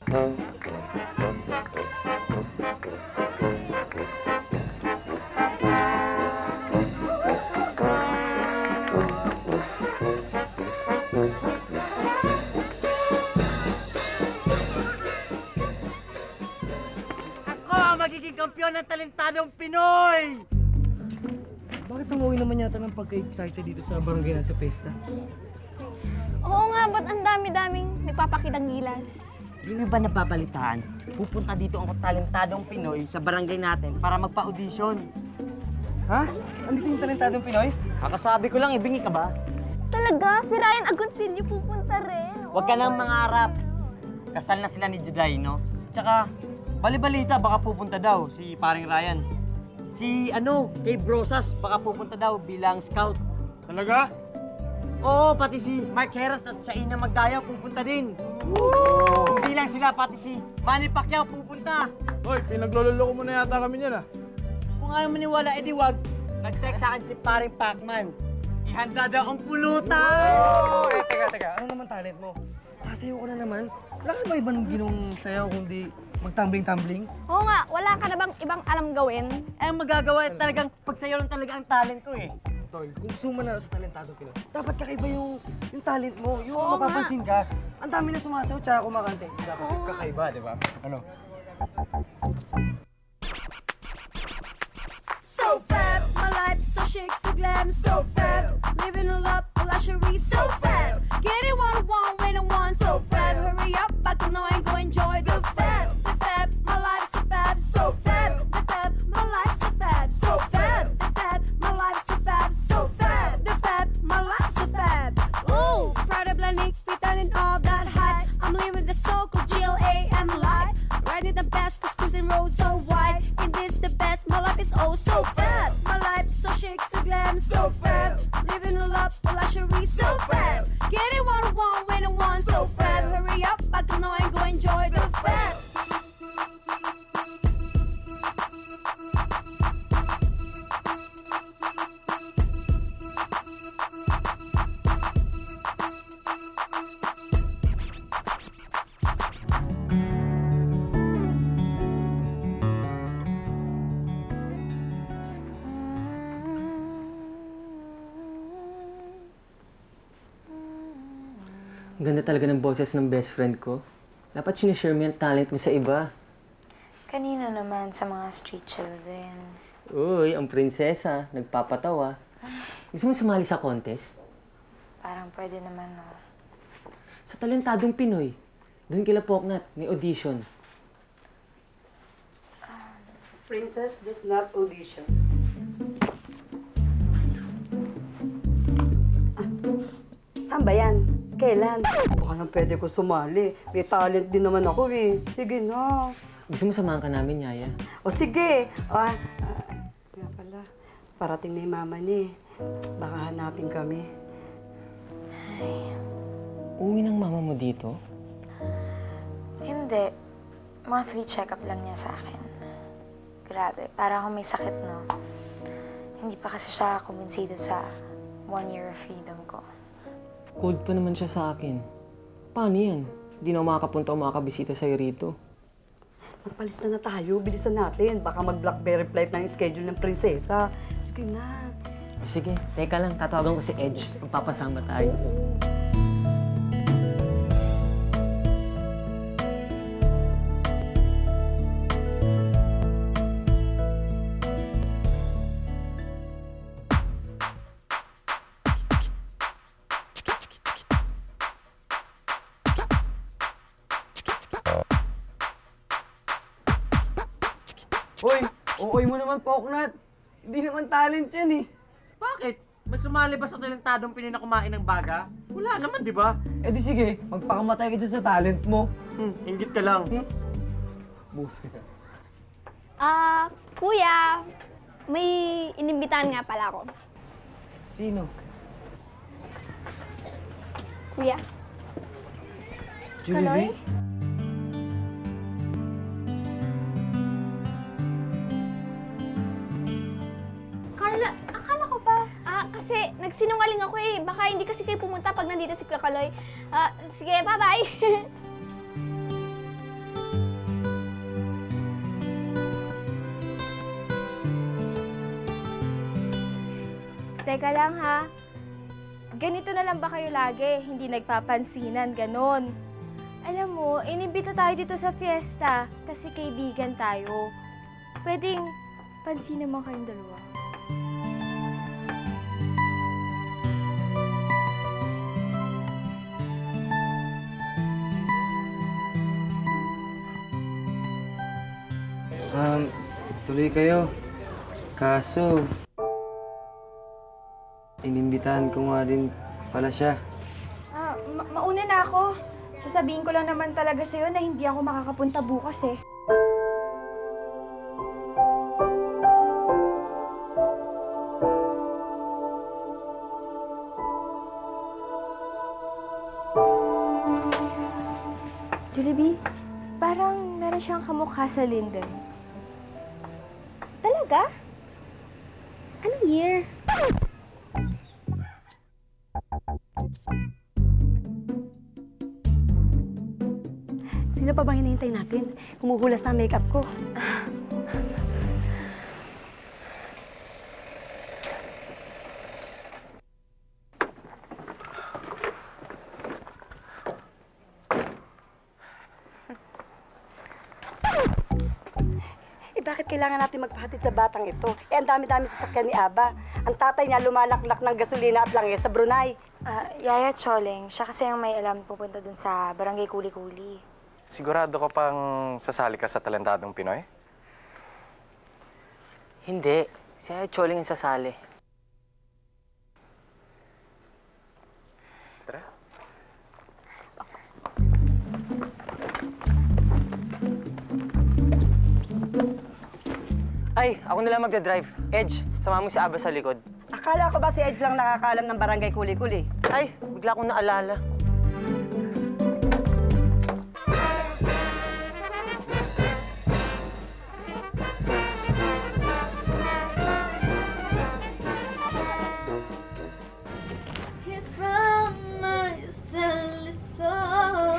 Magiging kampiyon ng talentadong Pinoy! Bakit umuwi naman yata ng pagka-excited dito sa barangay sa pesta? Oo nga, ba't ang dami-daming nagpapakitang gilas? Hindi ba napapalitaan? Pupunta dito ang talentadong Pinoy sa barangay natin para magpa-audition. Ha? Andito yung talentadong Pinoy? Kakasabi ko lang, ibingi ka ba? Talaga? Si Ryan Agoncillo pupunta rin? Huwag ka nang mangarap. Kasal na sila ni Juday, no? Tsaka, bali-balita, baka pupunta daw si paring Ryan. Si, Gabe Rosas, baka pupunta daw bilang scout. Talaga? Oo, pati si Mark Heras at Shaina Magdaya pupunta din. Woo! Hindi lang sila, pati si Manny Pacquiao pupunta. Hoy, pinaglololo ko muna yata kami niyan, ah. Kung ayaw maniwala, edi wag. Nag-text sa akin si paring Pacman. Ihanda daw ang pulutan! Oh, teka. Ano naman talent mo? Sasayaw ko na naman. Wala ka ba ibang ginong sayaw kundi magtumbling-tumbling? Oo nga, wala ka na bang ibang alam gawin? Eh, magagawa talagang pagsayaw lang talaga ang talent ko eh. Tol, kung gusto mo na sa talentado Pinoy, dapat kakaiba yung talent mo. Yung Oo mapapansin ka. Ang dami na sumasayaw tsaka kumakante. Dapat kakaiba, di ba? Ano? So fab, my life so chic, so glam, so fab. Living a lot of luxury, so fab. Getting what I want when I want, so fab. Hurry up, I can know I go enjoy the fab. The fab, my life so fab, so fab. The fab, my life so fab, so fab. The fab, my life so fab, so fab. The fab, my life so fab. Ooh, Prada blending, fit and all that hype. I'm living the so-called GLAM life. Riding the best, cause cruising roads so wide. It is the best, my life is oh so fab. My life so chic, so glam, so fab. Living a lot of luxury, so fab. Getting what I want when I want, so fab. Hurry up, I can know I go enjoy the fab. Ang ganda talaga ng boses ng best friend ko. Dapat sinishare mo yung talent mo sa iba. Kanina naman sa mga street children. Uy, ang prinsesa. Nagpapatawa. Gusto mo sumali sa contest? Parang pwede naman, no? Sa talentadong Pinoy. Doon kila Poknat. May audition. Princess does not audition. Saan ba yan? Kailan? Baka nang pwede ko sumali. May talent din naman ako eh. Sige na. Gusto mo samahan ka namin, Yaya? O sige. Nga pala, parating na yung mama niya eh. Baka hanapin kami. Ay, Uwi ng mama mo dito? hindi. Monthly check-up lang niya sa akin. Grabe, para akong may sakit, no? Hindi pa kasi siya kumbinsido sa 1 year of freedom ko. Cold pa naman siya sa akin. Paano yan? Hindi na makakapunta o makakabisita sa'yo rito. Magpalista na tayo. Bilisan natin. Baka mag-Blackberry flight ng schedule ng prinsesa. Sige na. Sige, teka lang. Tatawagan ko si Edge. Magpapasama tayo. Hoy, okay mo naman, Poknat. Hindi naman talent yan eh. Bakit? May sumali ba sa talentadong Pinoy na kumain ng baga? Wala naman, di ba? Eh di sige, magpakamatay ka dyan sa talent mo. Inggit ka lang. Buti ka. Kuya, may inimbitahan nga pala ako. Sino? Kuya? Julie Kaloy? V? Carla, akala ko ba? Kasi nagsinungaling ako eh. Baka hindi kasi kayo pumunta pag nandito si Kakaloy. Sige, bye-bye! Teka lang ha. Ganito na lang ba kayo lagi? Hindi nagpapansinan, ganon. Alam mo, inibita tayo dito sa fiesta kasi kaibigan tayo. Pwedeng pansin naman kayong dalawa. Tuloy kayo. Kaso, inimbitahan ko nga din pala siya. Mauna na ako. Sasabihin ko lang naman talaga sa'yo na hindi ako makakapunta bukas eh. Jollibee, parang meron siyang kamukha sa Linden. Talaga? Anong year? Sino pa bang hinihintay natin? Kumuhulas na ang makeup ko. Bakit kailangan natin magpahatid sa batang ito? Ang dami-dami sasakyan ni Aba. Ang tatay niya lumalaklak ng gasolina at langis sa Brunei. Yaya Choling, siya kasi ang may alam pupunta dun sa Barangay Kuli-Kuli. Sigurado ka pang sasali ka sa talentadong Pinoy? Hindi. Si Aya Choling ang sasali. Tara. Ay, ako na lang magdadrive. Edge, sama mo si Aba sa likod. Akala ko ba si Edge lang nakakaalam ng Barangay Kuli-Kuli? Ay, bigla akong naalala. He's from my soul.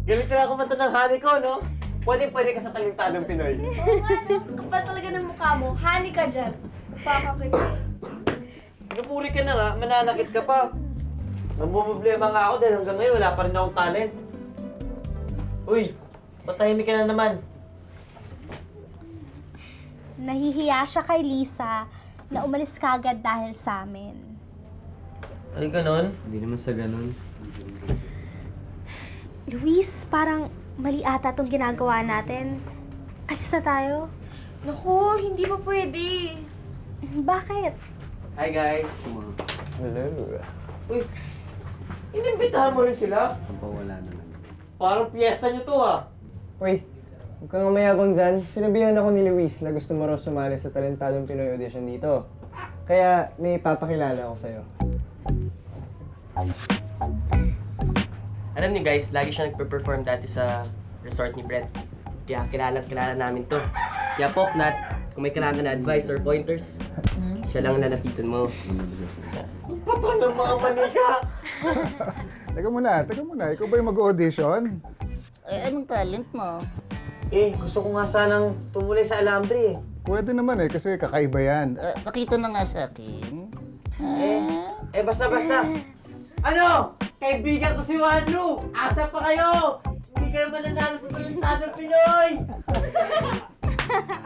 Galit na ako mata ng honey ko, no? Pwede ka sa talentadong Pinoy. Oo nga, no? Kapal talaga ng mukha mo. Hani ka dyan. Baka kita. Napuri ka na nga, mananakit ka pa. Namumblema nga ako dahil hanggang ngayon wala pa rin akong talent. Uy, patahimik ka na naman. Nahihiya siya kay Lisa na umalis kagad dahil sa amin. Ay, ganon? Hindi naman sa ganun. Luis, parang mali ata itong ginagawa natin. Alis na tayo. Naku, hindi pa pwede. Bakit? Hi guys. Hello. Uy, inimbitahan mo rin sila? Wala na lang. Parang piyesta nyo to, ah. Uy, huwag kang umayabang dyan. Sinabihan ako ni Luis na gusto mo raw sumali sa Talentadong Pinoy audition dito. Kaya may papakilala ako sa'yo. Alam niyo guys, lagi siya nagpe-perform dati sa resort ni Brent. Kaya kilala namin to. Kaya Poknat, kung may kailangan na advice or pointers, siya lang lalapitan mo. Patron ng mga manika! Teka muna. Ikaw ba yung mag-audition? Eh, anong talent mo? Gusto ko nga sanang tumulay sa alambre, eh. Pwede naman kasi kakaiba yan. Nakita na nga sa akin. Basta. Ano? Kaibigan ko si Wanu! Asa pa kayo? Hindi kayo mananalo sa Talentadong Pinoy!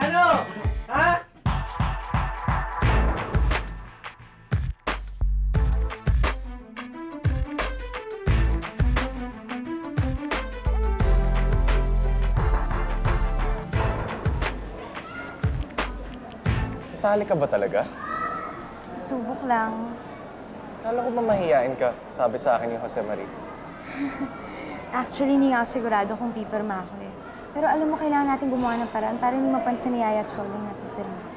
Ano? Ha? Sasali ka ba talaga? Susubok lang. Kala ko ba mahihain ka, sabi sa akin yung Jose Marie. Actually, hindi nga ako sigurado kung pipirma ako eh. Pero alam mo, kailangan natin gumawa ng paraan para hindi mapansin ni Yaya at Choling na pipirma ako.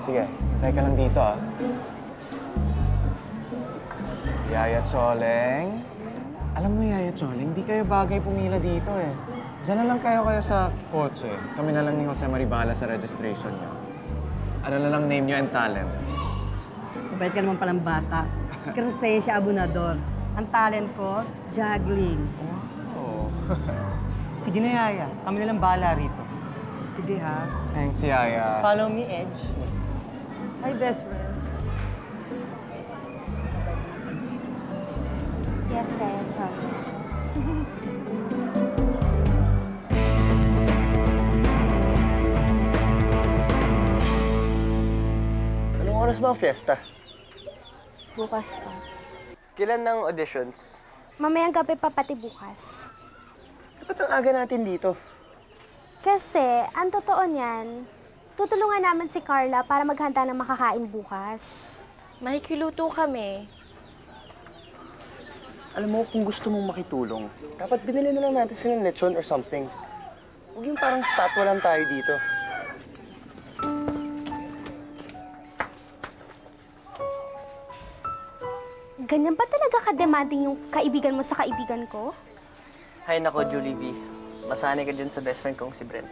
Sige, hintay ka lang dito ah. Yaya Choling? Alam mo Yaya Choling, di kayo bagay pumila dito eh. Diyan na lang kayo sa kotse. Kami na lang ni Jose Marie bahala sa registration niyo. Ano na lang name niyo and talent? Mabait ka naman palang bata. Crescencia Abunador. Ang talent ko, juggling. Wow. Sige na, Yaya. Kami na lang bahala rito. Sige ha. Thanks, Yaya. Follow me, Edge. Hi, best friend. Yes, Raya Chole. Anong oras ba ang fiesta? Bukas pa. Kailan ng auditions? Mamayang gabi pa pati bukas. Dapat ang aga natin dito. Kasi, ang totoo niyan, tutulungan namin si Carla para maghanda ng makakain bukas. Makikiluto kami. Alam mo, kung gusto mong makitulong, dapat binili na lang natin silang lechon or something. Huwag yung parang statwa lang tayo dito. Ganyan ba talaga ka-demanding yung kaibigan mo sa kaibigan ko? Hay nako, Julie V. Masanay ka dyan sa best friend kong si Brent.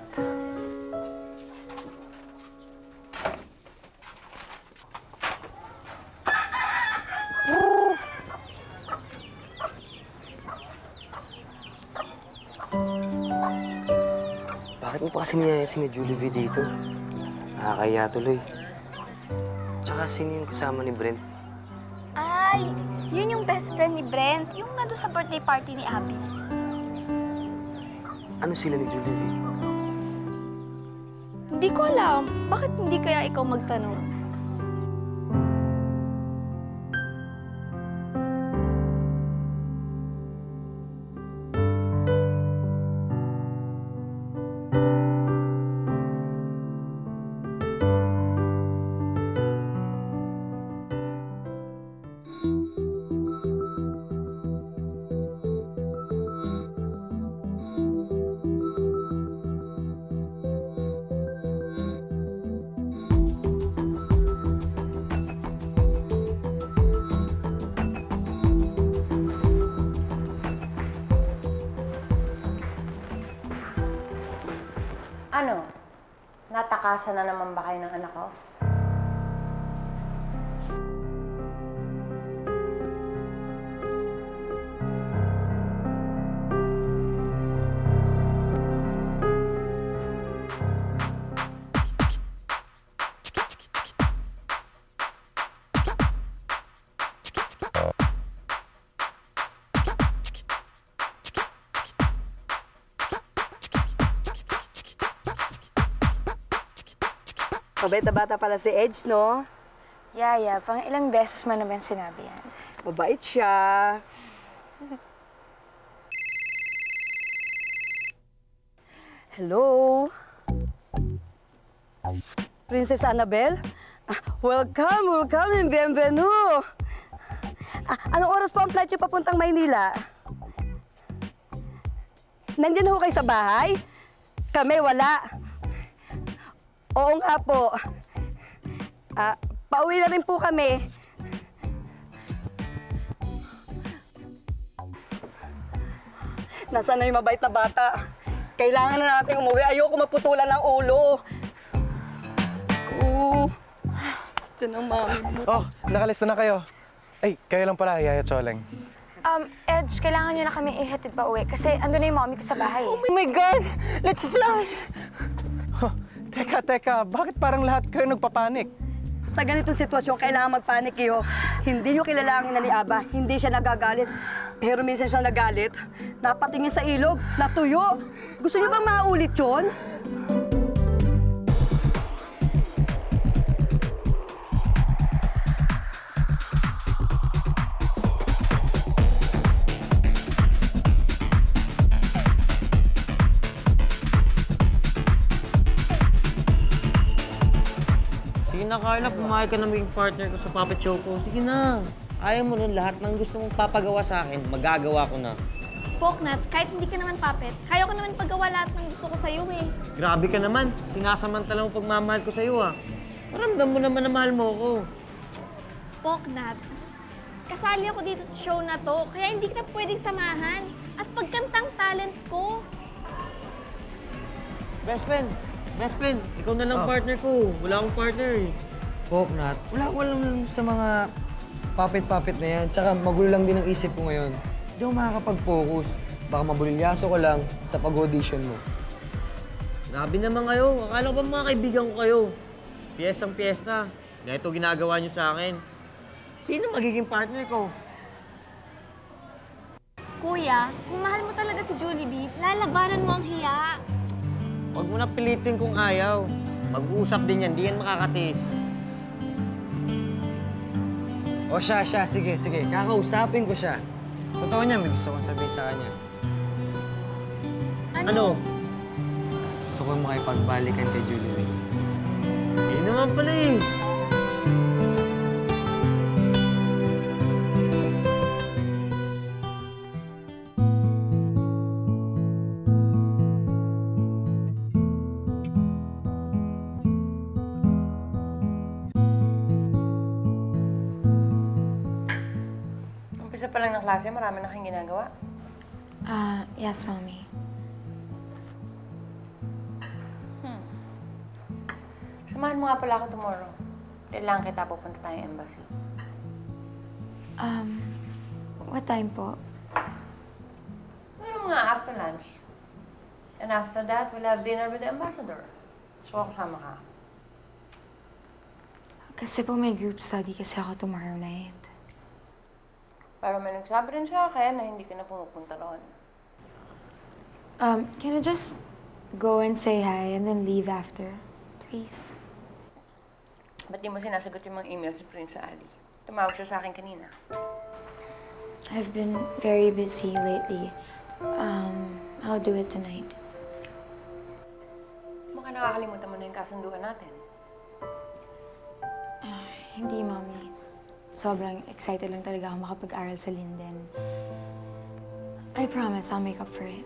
Bakit mo pa kasi niyaya si Julie V dito? Nakakaya tuloy. Tsaka sino yung kasama ni Brent? Ay, yun yung best friend ni Brent. Yung nandun sa birthday party ni Abby. Ano sila ni Julie V? Hindi ko alam. Bakit hindi kaya ikaw magtanong? Ano? Natakasan na naman ba kayo ng anak ko? Mabait na bata pala si Edge, no? Yaya, pang ilang beses man naman sinabi yan. Mabait siya. Hello? Princess Annabelle? Welcome, welcome, and bienvenue! Anong oras po ang flight niyo papuntang Maynila? Nandiyan ho kayo sa bahay? Kami, wala. Oo nga po. Pauwi na rin po kami. Nasaan na yung mabait na bata? Kailangan na natin umuwi. Ayoko maputulan ng ulo. Oo. Ito ng mami mo. Oh, nakalista na kayo. Ay, kayo lang pala, Yaya Choleng. Edge, kailangan niyo na kami ihatid pa uwi kasi andun na yung mommy ko sa bahay. Oh my God! Let's fly! Huh, teka. Bakit parang lahat kayo nagpapanik? Sa ganitong sitwasyon, kailangan magpanik kayo. Hindi nyo kilala ang ina ni Aba. Hindi siya nagagalit. Pero minsan siya nagalit. Napatingin sa ilog, natuyo. Gusto niyo bang maulit yun? Sige na, Carla, pumayag ka na maging partner ko sa puppet show ko. Sige na. Ayaw mo nun lahat ng gusto mong papagawa sa akin, magagawa ko na. Poknat, kahit hindi ka naman puppet, kaya ko naman paggawa lahat ng gusto ko sa'yo eh. Grabe ka naman. Sinasamantala mo pagmamahal ko sa'yo ah. Paramdam mo naman na mahal mo ako. Poknat, kasali ako dito sa show na to, kaya hindi kita pwedeng samahan. At pagkantang talent ko. Best friend, ikaw na lang partner ko. Wala akong partner eh. Poknat, wala ko alam sa mga puppet na yan. Tsaka magulo lang din ang isip ko ngayon. Hindi ako makakapag-focus. Baka mabulilyaso ko lang sa pag-audition mo. Grabe naman kayo. Akala ko ba mga kaibigan ko kayo? Piyestang piyesta. Ganito ginagawa niyo sa akin. Sino magiging partner ko? Kuya, kung mahal mo talaga si Jollibee, lalabanan mo ang hiya. Huwag mo na pilitin kung ayaw. Mag-uusap din yan, di yan makakatiis. O siya, sige. Kakausapin ko siya. Totoo niya, may gusto kong sabihin sa kanya. Ano? Gusto ko makipagbalikan kay Julie. Yun naman pala eh. Umpisa pa lang ng klase, marami na kayong ginagawa. Yes, Mommy. Samahan mo nga pala ako tomorrow. Kailangan kita pupunta tayong embassy. What time po? Siguro mga after lunch. And after that, we'll have dinner with the ambassador. So, kasama ka. Kasi po may group study kasi ako tomorrow night. Pero may nagsabi rin sa akin na hindi ka na pumupunta roon. Can I just go and say hi and then leave after? Please? Ba't di mo sinasagot yung mga email si Prince Ali? Tumawag siya sa akin kanina. I've been very busy lately. I'll do it tonight. Baka nakakalimutan mo na yung kasunduan natin. Hindi, Mommy. Sobrang excited lang talaga ako makapag-aral sa Linden. I promise I'll make up for it.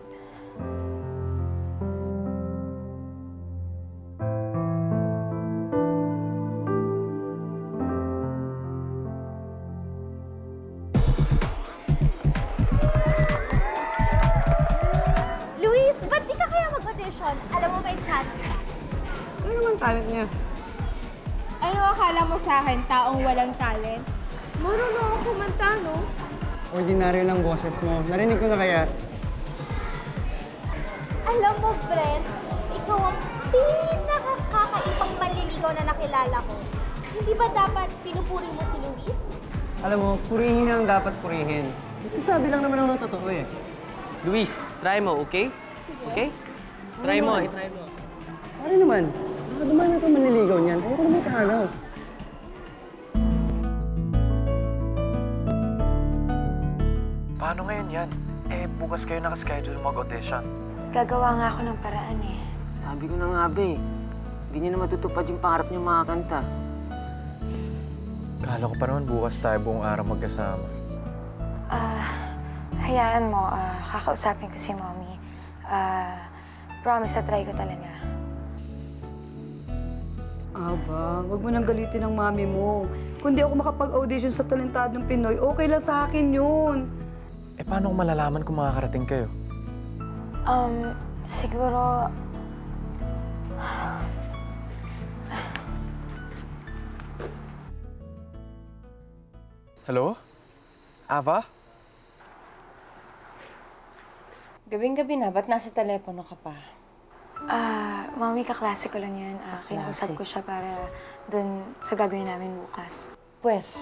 Luis, ba't di ka kaya mag-audition? Alam mo may chance ka. Ano naman talent niya? Ano akala mo sa akin, taong walang talent? Marunong ako kumanta, no? Ordinaryo lang boses mo. Narinig ko na kaya. Alam mo, Brent, ikaw ang pinakakakaibang manliligaw na nakilala ko. Hindi ba dapat pinupuri mo si Luis? Alam mo, purihin na ang dapat purihin. Nagsasabi lang naman ako ng totoo eh. Luis, try mo, okay? Okay? Try mo, try mo. Ano naman? Baka dumami ito manliligaw niyan. Ayoko na may kahalaw. Paano ngayon yan? Eh, bukas kayo nakaschedule mag-audition. Gagawa nga ako ng paraan eh. Sabi ko na nga ba eh. Hindi niya na matutupad yung pangarap niyo makakanta. Kala ko pa naman bukas tayo buong araw magkasama. Hayaan mo. Kakausapin ko si Mommy. Promise na try ko talaga. Aba, wag mo nang galitin ang mami mo. Kung di ako makapag-audition sa Talentadong Pinoy, okay lang sa akin yun. Eh, paano kung malalaman kung makakarating kayo? Siguro... Hello? Ava? Gabing-gabi na, ba't nasa telepono ka pa? Mami, kaklase ko lang yun. Kinausap ko siya para dun sa gagawin namin bukas. Pwes,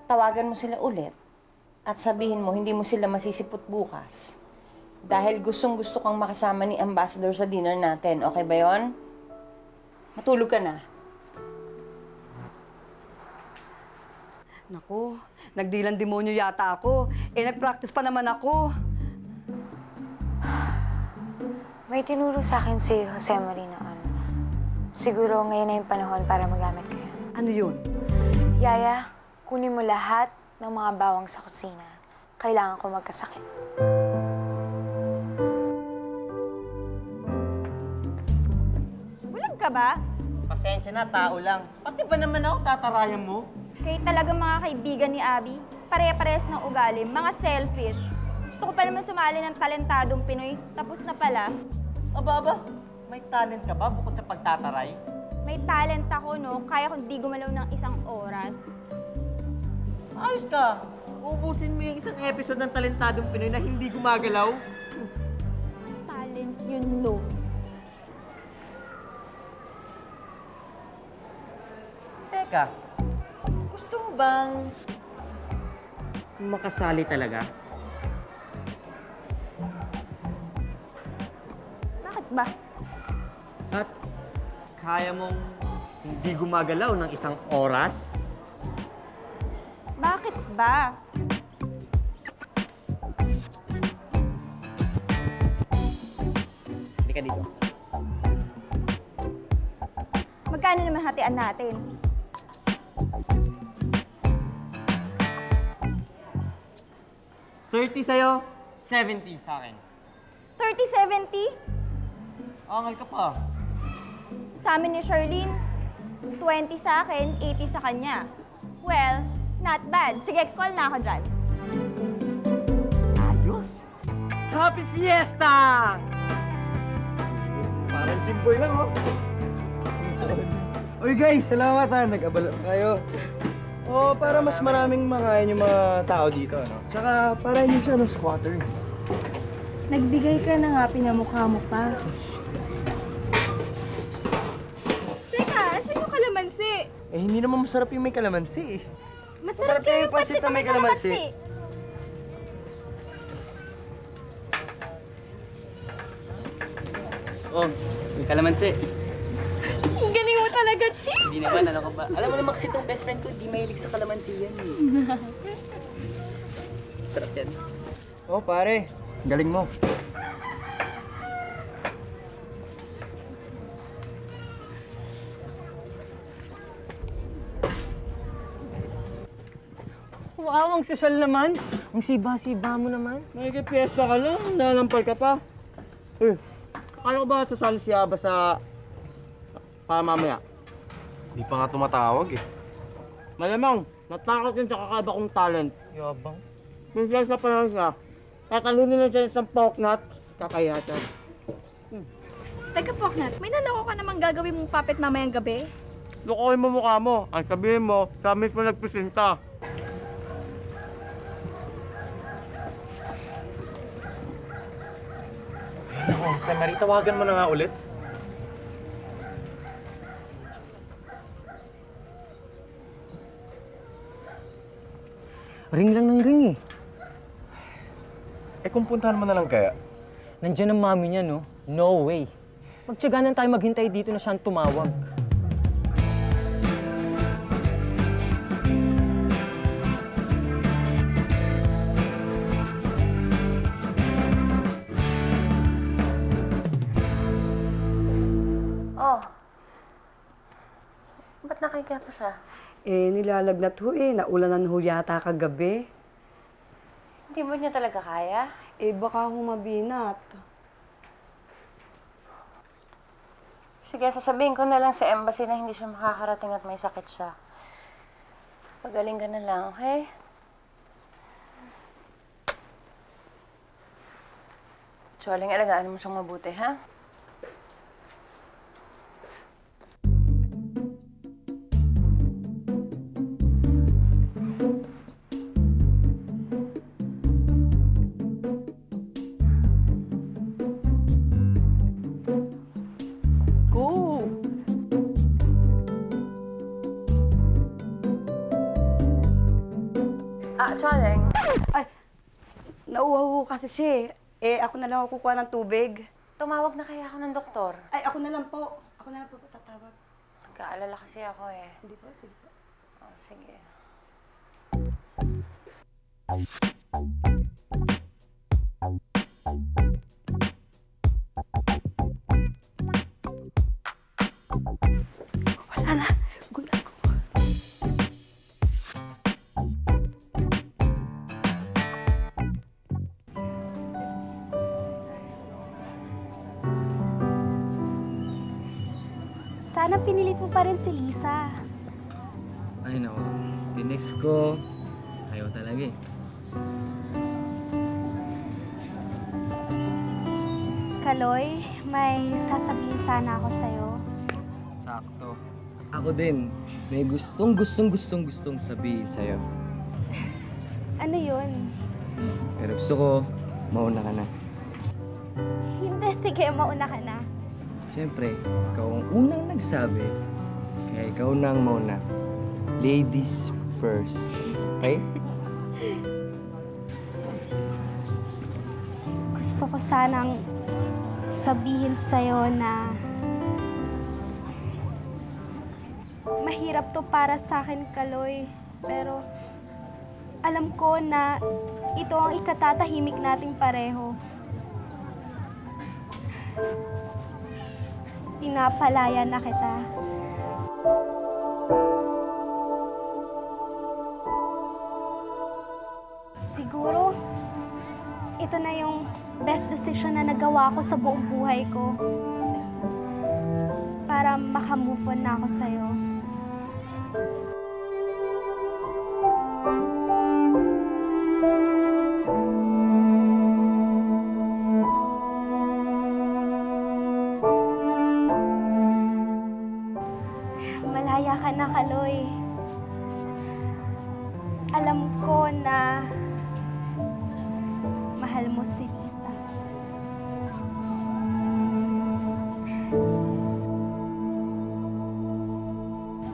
tawagan mo sila ulit at sabihin mo hindi mo sila masisipot bukas. Dahil gustong-gusto kang makasama ni Ambassador sa dinner natin. Okay ba yon? Matulog ka na. Naku, nagdilang demonyo yata ako. Eh, nag-practice pa naman ako. May tinuro sa akin si Jose Marie noon. Siguro ngayon na yung panahon para magamit ko yun. Ano yun? Yaya, kunin mo lahat ng mga bawang sa kusina. Kailangan ko magkasakit. Bulag ka ba? Pasensya na, tao lang. Pati ba naman ako tatarayan mo? Kayo talaga mga kaibigan ni Abby. Pare-parehas ng ugali, mga selfish. Gusto ko pa naman sumali ng Talentadong Pinoy. Tapos na pala. Aba, may talent ka ba bukod sa pagtataray? May talent ako, no? Kaya kong di gumalaw ng isang oras. Ayos ka! Uubusin mo yung isang episode ng Talentadong Pinoy na hindi gumagalaw. Talent yun, no? ka. Gusto mo bang makasali talaga? Bakit ba? At kaya mong hindi gumagalaw ng isang oras? Bakit ba? Hindi ka dito. Magkano naman hatian natin? $30 sa'yo, $70 sa akin. 30-70? Angal ka pa. Sa amin ni Charlene, 20 sa akin, 80 sa kanya. Well, not bad. Sige, call na ako dyan. Ayos! Happy Fiesta! Parang Jimboy lang, oh. Uy guys, salamat ha. Nag-abala kayo. Oh, para mas maraming makain yung mga tao dito, no? Tsaka para hindi siya squatter. Nagbigay ka na nga, pinamukha mo pa. Teka, saan yung kalamansi? Eh, hindi naman masarap yung may kalamansi eh. Masarap yung pasit na may kalamansi. Oh, may kalamansi. Ang galing mo talaga, Chief! Hindi naman, ano ka ba? Alam mo naman kasi itong best friend ko, di mahilig sa kalamansi yan eh. Sarap yan. Oh, pare. Galing mo. Wow, ang sosyal naman. Ang siba-siba mo naman. Nakikipiyesta ka lang, nanampal ka pa. Eh, kaya ko ba sasali si Aba sa mamaya? Di pa nga tumatawag eh. Malamang, natakot yun sa kakaba kong talent. Yabang. Minsan sa panahon siya, tatalunin na siya isang poknat, kakayatan. Teka, Poknat, may naloko ka namang gagawin mong puppet mamayang gabi? Lukoy mo mukha mo. Ang sabihin mo, sa mismo nagpresenta. Ay, naku, Jose Marie, tawagan mo na nga ulit. Ring lang ng ring eh. Eh kung puntahan mo na lang kaya? Nandiyan ang mami niya, no? No way. Magtiyaganan tayo maghintay dito na siyang tumawag. Oh. Ba't nakahiga pa siya? Eh, nilalagnat ho eh. Naulanan ho yata kagabi. Hindi mo niya talaga kaya? Eh, baka humabinat. Sige, sasabihin ko na lang sa embassy na hindi siya makakarating at may sakit siya. Pagaling ka na lang, okay? Choling, alagaan mo siyang mabuti, ha? Choling. Ay, nauuhaw kasi siya eh. Eh, ako na lang ako kukuha ng tubig. Tumawag na kaya ako ng doktor. Ay, ako na lang po. Ako na lang po tatawag. Nagkaalala kasi ako eh. Hindi po, sige po. Oh, sige. Wala na. Guna ko. Sana pinilit mo pa rin si Lisa. Ay nako, tinext ko. Ayaw talaga eh. Kaloy, may sasabihin sana ako sa'yo. Sakto. Ako din, may gustong sabihin sa'yo. Ano yun? Pero gusto ko, mauna ka na. Hindi, sige, mauna ka na. Siyempre, ikaw ang unang nagsabi, Kaya ikaw na ang mauna. Ladies first. Okay? Gusto ko sanang sabihin sa'yo na mahirap to para sa akin, Kaloy. Pero alam ko na ito ang ikatatahimik nating pareho. Pinapalaya na kita. Siguro, ito na yung best decision na nagawa ko sa buong buhay ko. Para makamove on na ako sa'yo. Malaya ka na, Kaloy. Alam ko na mahal mo si Lisa.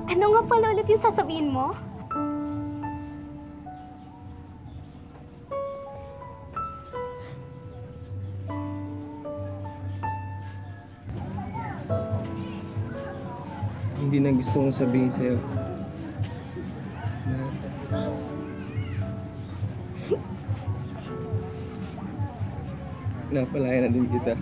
Ano nga pala ulit yung sasabihin mo? Hindi na gusto kong sabihin sa'yo. Napalaya na din kita.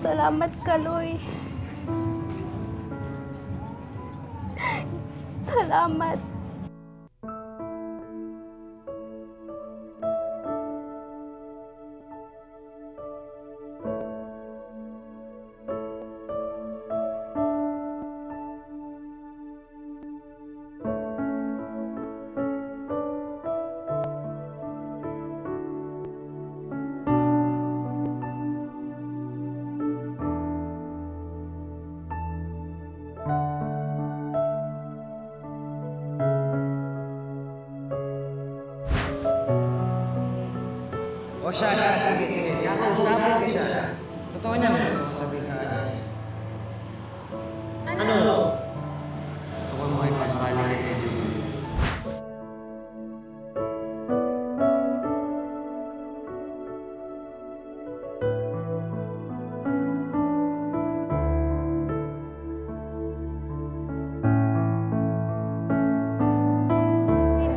Salamat, Kaloy. Salamat. O siya, sige. Kakausapin ko siya. Totoo niya, may gusto kong sabihin sa kanya. Ano? Gusto ko mo ipagpalikan kay Julie.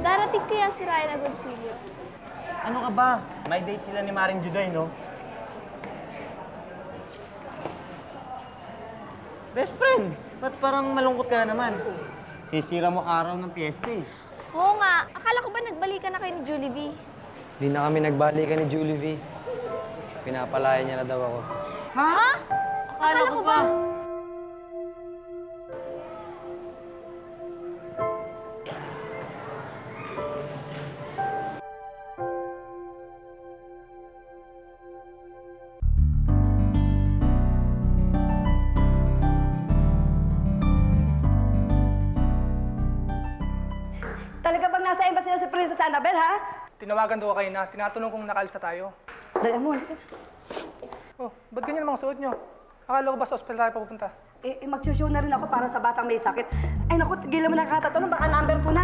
Darating kaya si Ryan Agoncillo? Ano ka ba? May date sila ni Maring Juday, no? Best friend! Ba't parang malungkot ka na naman? Sisira mo araw ng piyesta eh. Oo nga. Akala ko ba nagbalikan na kayo ni Julie V? Hindi na kami nagbalikan ni Julie V. Pinapalaya niya na daw ako. Ha? Akala ko ba? Talaga bang nasa embassy na si Princess Annabelle, ha? Tinawagan daw kayo na. Tinatanong kung nakaalis na tayo. Dali mo, halika. Oh, ba't ganyan ang mga suot nyo? Akala ko ba sa ospital tayo pupunta? Mag-show na rin ako para sa batang may sakit. Ay naku, tigilan mo na katatanong, baka number ko na.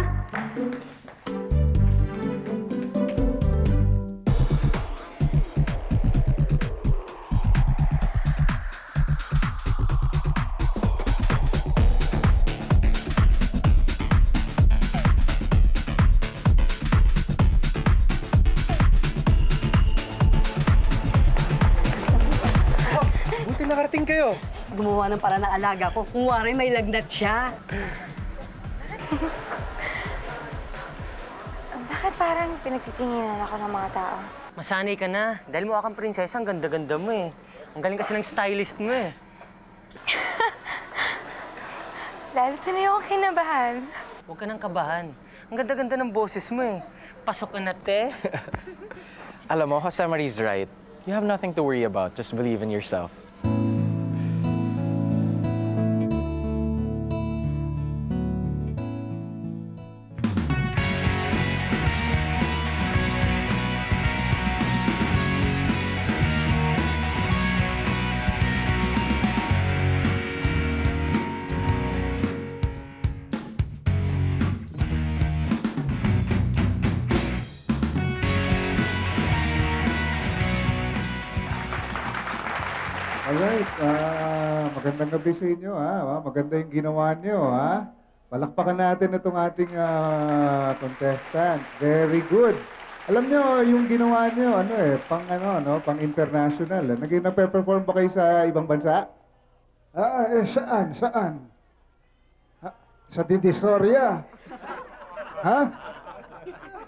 Nakarating kayo. Gumawa ng para ng alaga ko. Kung wari may lagnat siya. Bakit parang pinagtitinginan ako ng mga tao? Masanay ka na. Dahil mukha kang prinsesa, ang ganda-ganda mo eh. Ang galing kasi ng stylist mo eh. Lalo tuloy akong kinabahan. Huwag ka nang kabahan. Ang ganda-ganda ng boses mo eh. Pasok ka na, te. Alam mo, Jose Marie's right. You have nothing to worry about. Just believe in yourself. Alright, magandang gabi sa inyo, ha? Maganda yung ginawa nyo, ha? Palakpakan natin itong ating contestant. Very good. Alam nyo, yung ginawa nyo, pang international. Nagpe-perform ba kayo sa ibang bansa? Saan? Sa Divisoria. Ha?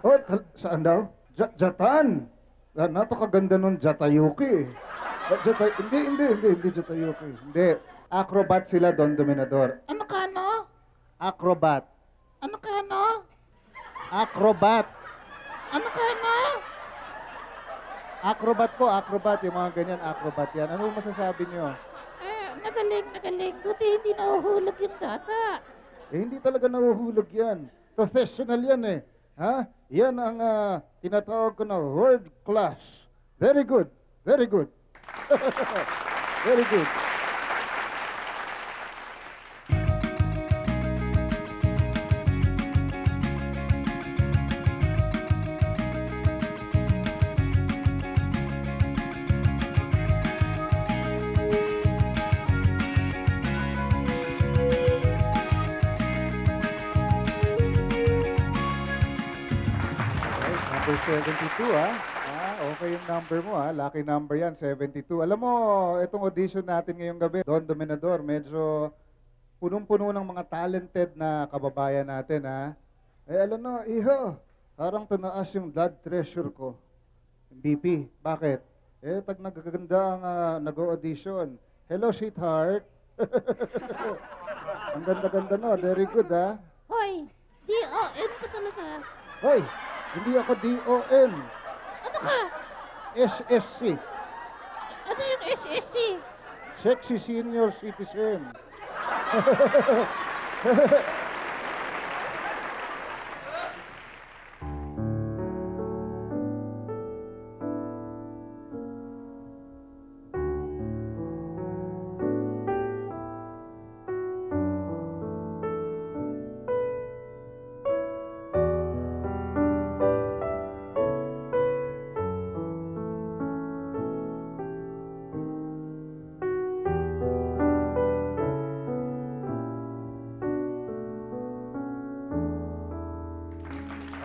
Oh, saan daw? Jatan. Napakaganda nun, Jatayuki. Hindi Jatayuki. Hindi. Acrobat sila, Don Dominador. Ano ka, no? Acrobat. Ano ka, no? Acrobat. Ano ka, no? Acrobat po, acrobat. Yung mga ganyan, acrobat yan. Ano masasabi nyo? Nagaling. Buti hindi nahuhulog yung data. Hindi talaga nahuhulog yan. Professional yan eh. Ha? Yan ang tinatawag ko na world class. Very good. Very good. Very good. Number 72, ha? Okay yung number mo, ha? Lucky number yan, 72. Alam mo, itong audition natin ngayong gabi, Don Dominador, medyo punong-puno ng mga talented na kababayan natin, ha? Alam mo, iho, parang tunaas yung blood pressure ko. BP, bakit? Tag nagaganda ang nag-audition. Hello, sweetheart. Ang ganda-ganda, no? Very good, ha? Hoy, D.O.N. ka talaga. Hoy! Hindi ako DON. Ano ka? SSC. Ano yung SSC? Sexy Senior Citizen.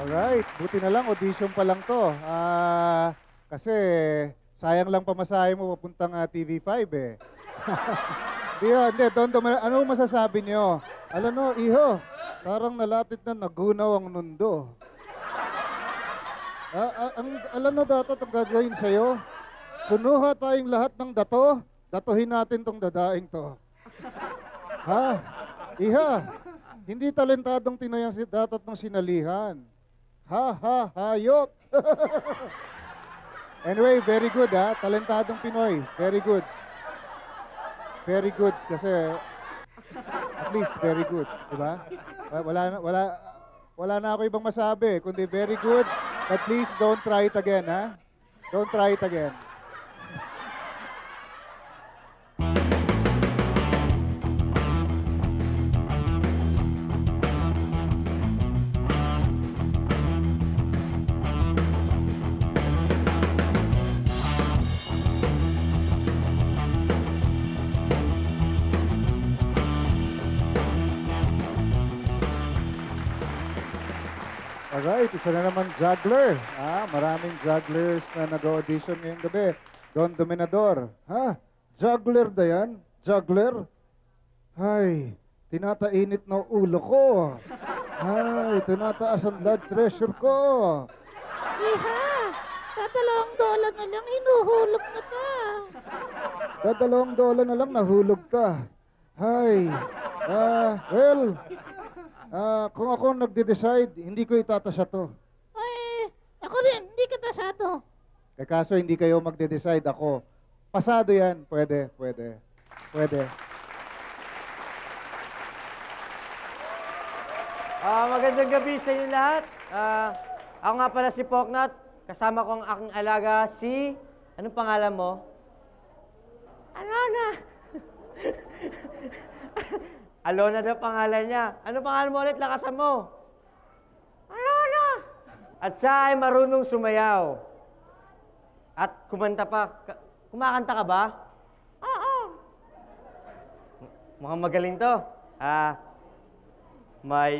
Alright, buti na lang, audition pa lang to. Kasi sayang lang pamasahe mo papuntang TV5 eh. Hindi, ano masasabi niyo? Alam mo, iho, parang nalapit na nagunaw ang mundo. Alam na dapat ang gagawin sa'yo? Kunuha tayong lahat ng dato, datuhin natin tong dadaing to. Ha? Iha, hindi talentadong tinayang datat ng sinalihan. Hayot. Anyway, very good, ha? Talentadong Pinoy. Very good. Very good kasi at least very good, di ba? Wala na ako ibang masabi kundi very good. At least don't try it again, ha? Don't try it again. Alright, isa na naman juggler. Maraming jugglers na nag-audition ngayong gabi. Don Dominador. Juggler da yan? Juggler? Ay, tinatainit na ulo ko. Ay, tinataas ang blood pressure ko. Iha, $2 na lang, hinuhulog na ta. $2 na lang, nahulog ka. Ay, kung ako nagde-decide, hindi ko itatasa to. Ay, ako rin, hindi ka tasado. Kaso hindi kayo magde-decide, ako. Pasado yan. Pwede. Magandang gabi sa inyo lahat. Ako nga pala si Poknat. Kasama ko ang aking alaga si... Anong pangalan mo? Alona. Alona daw pangalan niya. Ano pangalan mo ulit? Lakasan mo. Alona! At siya ay marunong sumayaw. At kumanta pa. Kumakanta ka ba? Oo. Mukhang magaling to. My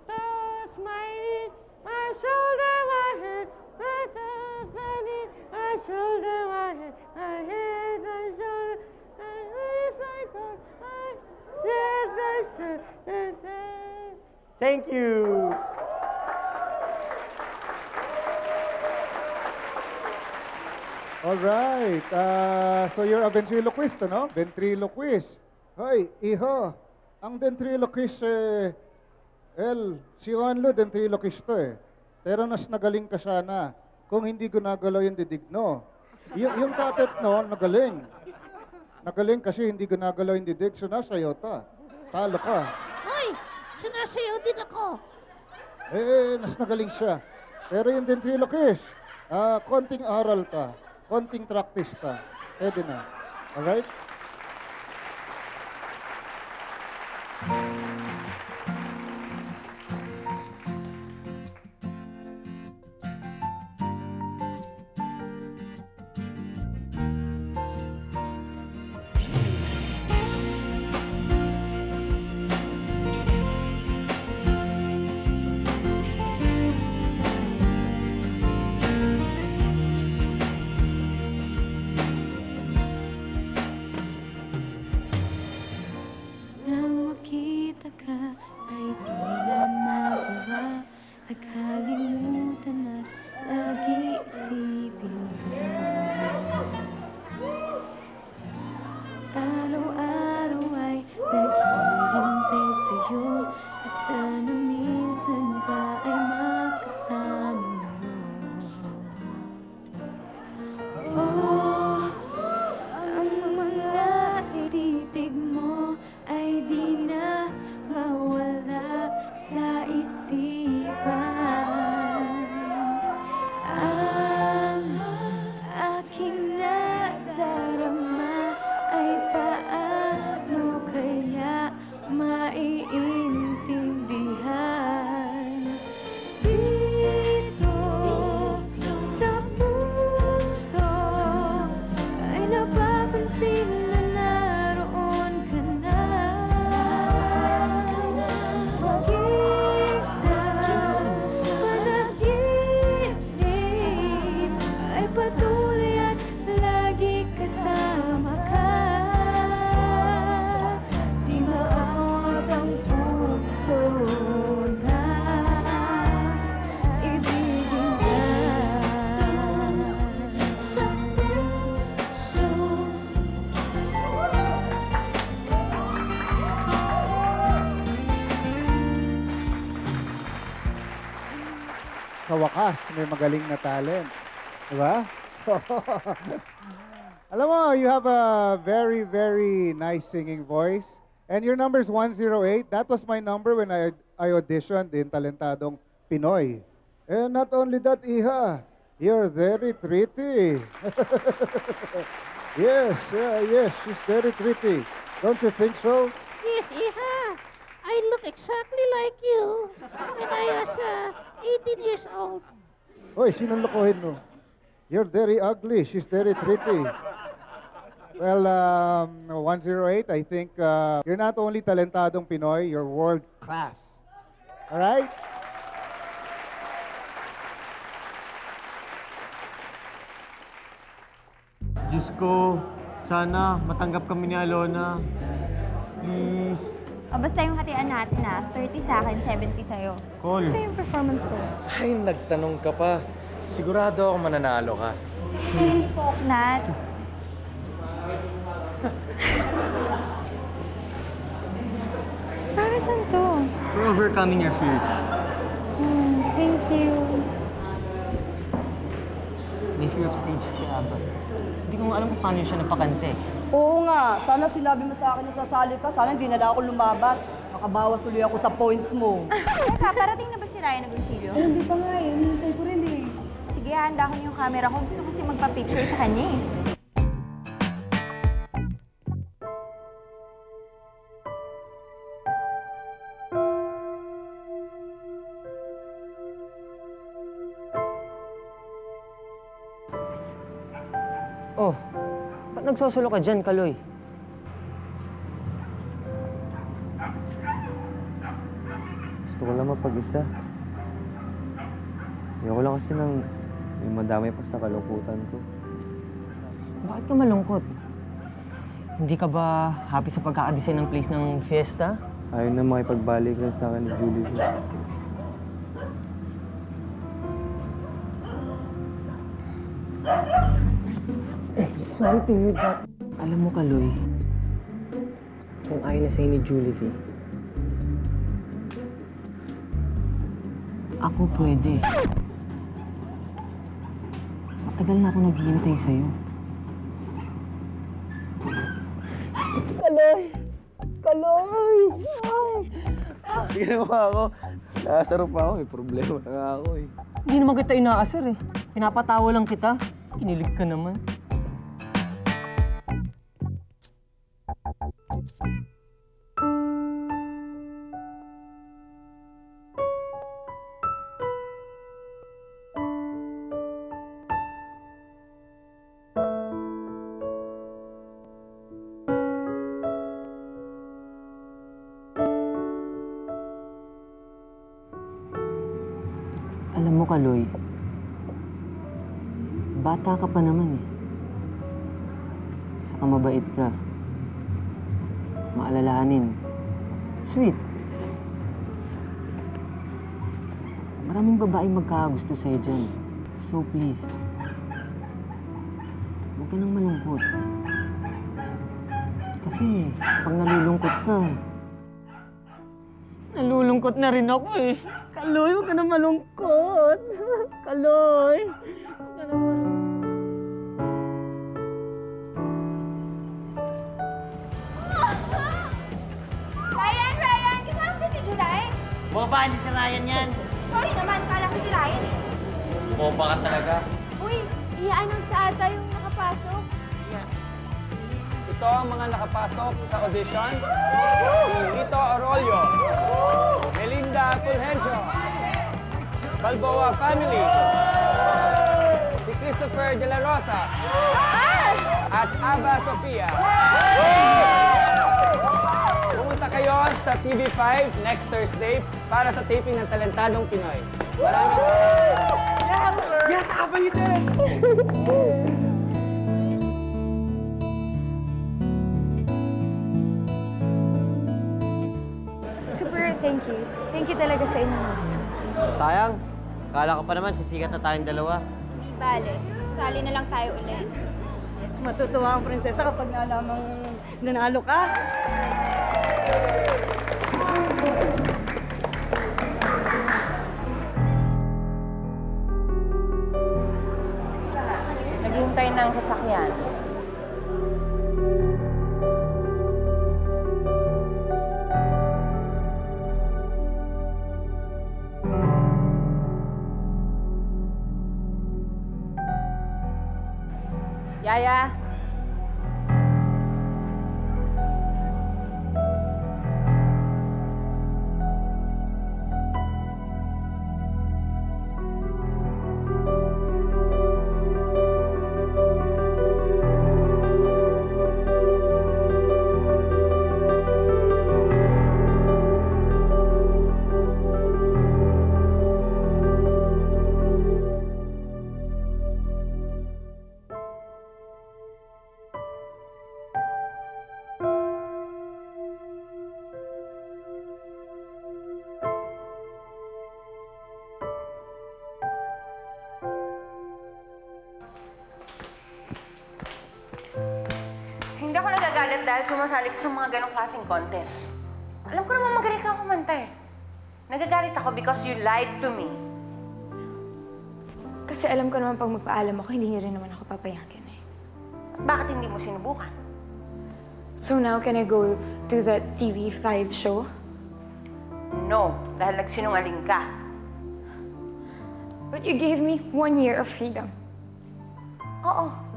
toes, my knees, my shoulder, my head, my toes, my knees, my shoulder, my head, my head, my shoulder, my knees, my toes, my head, my shoulder. Thank you. Alright, so you're a ventriloquist, ano? Ventriloquist. Hoy, iho, ang ventriloquist, si Juanlo, ventriloquist to eh. Pero nas nagaling ka sana kung hindi ginagalaw yung didig, no? Yung tatet, no, nagaling. Nagaling kasi hindi ginagalaw yung didig, so nasayaw ta. Talo ka. Hoy! Sinasayaw din ako. Nas nagaling siya. Pero yung ventriloquist, konting aral ka. Konting practice ka. Pwede na. Alright? Nang makita ka ay tila magawa, nakalimutan at lagi isipin ka. Araw-araw ay naghihintay sa'yo at sana minsan pa ay makasama mo. Oh, ang mga titig mo ay di na mawala sa isipan. Ang aking nadarama ay paano kaya maiintindihan? Dito sa puso ay napapansin na naroon ka na. Mag-isa sa panaginip ay patuloy at lagi kasama ka. Di maawat ang puso na ibigin ka. Sa puso Sa wakas, may magaling na talent. Diba? Alam mo, you have a very, very nice singing voice. And your number is 108. That was my number when I auditioned in Talentadong Pinoy. And not only that, Iha, you're very pretty. Yes, yes, she's very pretty. Don't you think so? Yes, Iha. I look exactly like you when I was 18 years old. Hoy, sinong lokohin mo? You're very ugly. She's very pretty. Well, 108, I think you're not only talentadong Pinoy, you're world class. All right? Diyos ko, sana matanggap kami ni Alona. Please. O basta yung hatian natin 30 sa akin, 70 sa'yo. Call. Basta yung performance ko. Ay, nagtanong ka pa. Sigurado ako mananalo ka. Hindi po, Nat. Para saan to? For overcoming your fears. Thank you. May fear of stage si Aba. Hindi ko alam kung paano siya napakante. Oo nga, sana sinabi mo sa akin na sasali ka. Sana hindi na lang ako lumabat. Makabawas tuloy ako sa points mo. Teka, parating na ba si Ryan Agoncillo? Hindi pa nga eh. Hinintay ko rin eh. Sige, handa ko yung camera ko. Gusto ko kasi magpa-picture sa kanya eh. Oh, ba't nagsosolo ka dyan, Kaloy? Gusto ko lang mapag-isa. Ayoko lang kasi nang may madamay pa sa kalungkutan ko. Bakit ka malungkot? Hindi ka ba happy sa pagkakadesign ng place ng fiesta? Ayaw na makipagbalikan sa akin ni Julie. Sorry to hear that. Alam mo, Kaloy, kung ayaw na sa'yo ni Julie V, ako pwede. Matagal na ako naghihintay sa'yo. Kaloy! Kaloy! Ay! Ginawa ako. Nakasaro pa ako. May problema na nga ako eh. Hindi naman kita inaasar eh. Pinapatawa lang kita. Kinilig ka naman. Alam mo, Kaloy, bata ka pa naman eh. Saka mabait ka. Maalalahanin. Sweet. Maraming babaeng magkakagusto sa'yo dyan. So please, huwag ka nang malungkot. Kasi pag nalulungkot ka, nalulungkot na rin ako eh. Kaloy, huwag ka na malungkot. Kaloy, huwag ka na malungkot. Ryan! Kasama ba si July? Boba, hindi si Ryan yan. Sorry naman, kala ko si Ryan eh. Boba ka talaga. Uy, i-announce sa ata yung nakapasok. Ito ang mga nakapasok sa auditions. Si Lito Arroyo, Melinda Fulgencio, Balboa Family, si Christopher De La Rosa, at Ava Sofia. Pumunta kayo sa TV5 next Thursday para sa taping ng Talentadong Pinoy. Maraming Yes, Ava, you did! Super thank you. Thank you talaga sa inyo. Sayang. Kala ko pa naman, sisikat na tayong dalawa. Di bale. Sali na lang tayo ulit. Matutuwa ang prinsesa kapag nalamang nanalo ka. Naghihintay na ang sasakyan. Yaya! Hindi ako nagagalit dahil sumasali ka sa mga ganong klaseng contest. Alam ko naman magaling kang kumanta eh. Nagagalit ako because you lied to me. Kasi alam ko naman pag magpaalam ako, hindi niyo rin naman ako papayagan eh. Bakit hindi mo sinubukan? So now, can I go to the TV5 show? No, dahil nagsinungaling ka. But you gave me 1 year of freedom. Oo.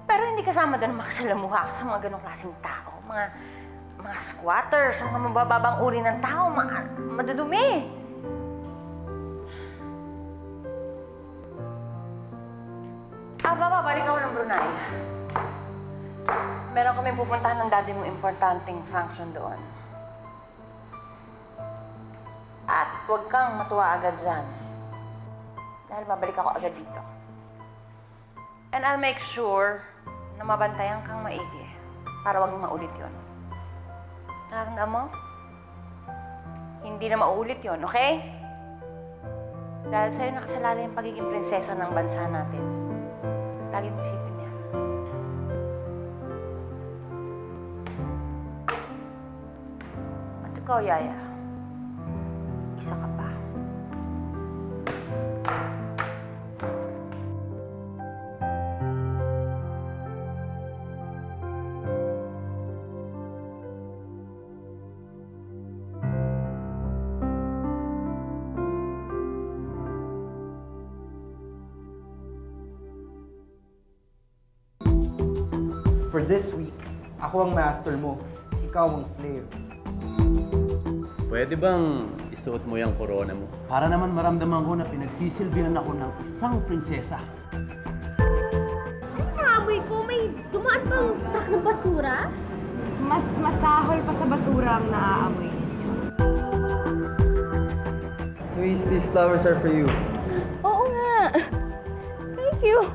Pero hindi kasama doon makasalamuha ka sa mga ganong klaseng tao. Mga squatters, mga mabababang uri ng tao, mga madudumi. Babalik ako ng Brunei. Meron kaming pupuntahan ng daddy mong importanteng function doon. At At huwag kang matuwa agad dyan. Dahil babalik ako agad dito. And I'll make sure na mabantayan kang maigi para wag maulit yon. Nakatandaan mo? Hindi na mauulit yon, okay? Dahil sa'yo nakasalala yung pagiging prinsesa ng bansa natin. Lagi mo isipin niya. At ikaw, Yaya, isa ka pa. For this week, ako ang master mo. Ikaw ang slave. Pwede bang isuot mo yung corona mo? Para naman maramdaman ko na pinagsisilbihan ako ng isang prinsesa. Naamoy ko, may dumaan pang truck ng basura. Mas masahol pa sa basura ang naaamoy. Luis, these flowers are for you. Oo nga. Thank you.